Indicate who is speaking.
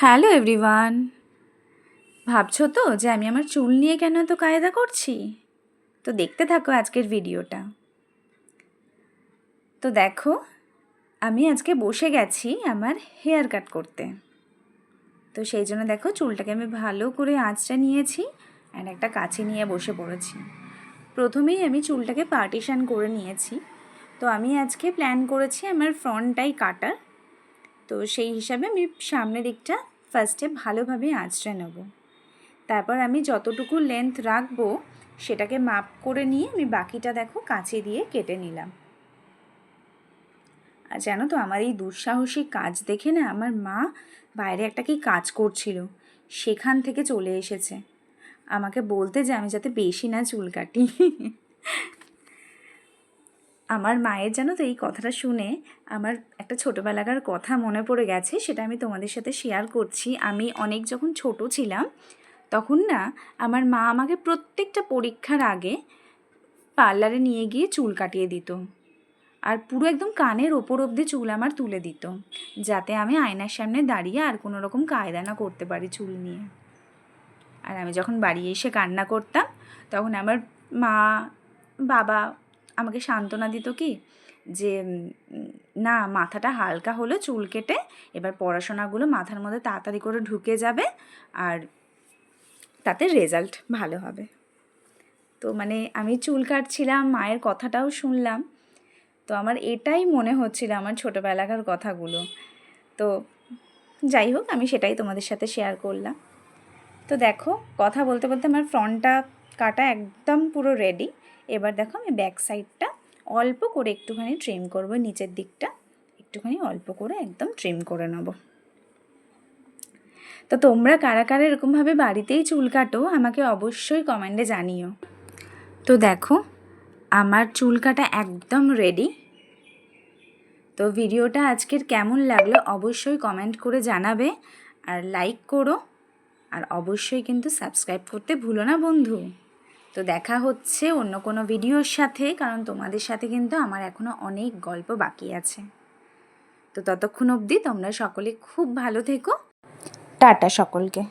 Speaker 1: Hello everyone, ভাবছো তো যে আমি আমার চুল নিয়ে কেন এত কায়দা করছি? তো দেখতে থাকো আজকের ভিডিওটা। তো দেখো, আমি আজকে বসে গেছি আমার হেয়ার কাট করতে। তো সেই জন্য দেখো চুলটাকে আমি ভালো করে আঁচড়ে নিয়েছি আর একটা কাঁচি নিয়ে বসে পড়েছি। প্রথমেই আমি চুলটাকে পার্টিশন করে নিয়েছি। তো আমি আজকে প্ল্যান করেছি আমার ফ্রন্টটাই কাটার। তো সেই হিসাবে আমি সামনের দিকটা ফার্স্টে ভালোভাবে আঁচড়ে নেব। তারপর আমি যতটুকু লেন্থ রাখবো সেটাকে মাপ করে নিয়ে আমি বাকিটা দেখো কাঁচি দিয়ে কেটে নিলাম। আর জানো তো, আমার এই দুঃসাহসী কাজ দেখে না আমার মা বাইরে একটা কি কাজ করছিল, সেখান থেকে চলে এসেছে আমাকে বলতে যে আমি যাতে বেশি না চুল কাটি। আমার মায়ের জানো তো এই কথাটা শুনে আমার একটা ছোটোবেলাকার কথা মনে পড়ে গেছে, সেটা আমি তোমাদের সাথে শেয়ার করছি। আমি অনেক যখন ছোট ছিলাম তখন না আমার মা আমাকে প্রত্যেকটা পরীক্ষার আগে পার্লারে নিয়ে গিয়ে চুল কাটিয়ে দিত, আর পুরো একদম কানের ওপর অবধি চুল আমার তুলে দিত, যাতে আমি আয়নার সামনে দাঁড়িয়ে আর কোনো রকম কায়দা না করতে পারি চুল নিয়ে। আর আমি যখন বাড়ি এসে কান্না করতাম তখন আমার মা বাবা আমাকে সান্ত্বনা দিত কি যে না, মাথাটা হালকা হলো চুল কেটে, এবার পড়াশোনাগুলো মাথার মধ্যে তাড়াতাড়ি করে ঢুকে যাবে আর তাতে রেজাল্ট ভালো হবে। তো মানে আমি চুল কাটছিলাম, মায়ের কথাটাও শুনলাম, তো আমার এটাই মনে হচ্ছিল আমার ছোটোবেলাকার কথাগুলো। তো যাই হোক, আমি সেটাই তোমাদের সাথে শেয়ার করলাম। তো দেখো, কথা বলতে বলতে আমার ফ্রন্টটা কাটা একদম পুরো রেডি। এবার দেখো আমি ব্যাক সাইডটা অল্প করে একটুখানি ট্রিম করব, নিচের দিকটা একটুখানি অল্প করে একদম ট্রিম করে নেব। তো তোমরা কারা কারা এরকমভাবে বাড়িতেই চুল কাটো আমাকে অবশ্যই কমেন্টে জানিও। তো দেখো আমার চুল কাটা একদম রেডি। তো ভিডিওটা আজকের কেমন লাগলো অবশ্যই কমেন্ট করে জানাবে, আর লাইক করো, আর অবশ্যই কিন্তু সাবস্ক্রাইব করতে ভুলো না বন্ধু। তো দেখা হচ্ছে অন্য কোনো ভিডিওর সাথে, কারণ তোমাদের সাথে কিন্তু আমার এখনও অনেক গল্প বাকি আছে। তো ততক্ষণ অবধি তোমরা সকলে খুব ভালো থেকো। টাটা সকলকে।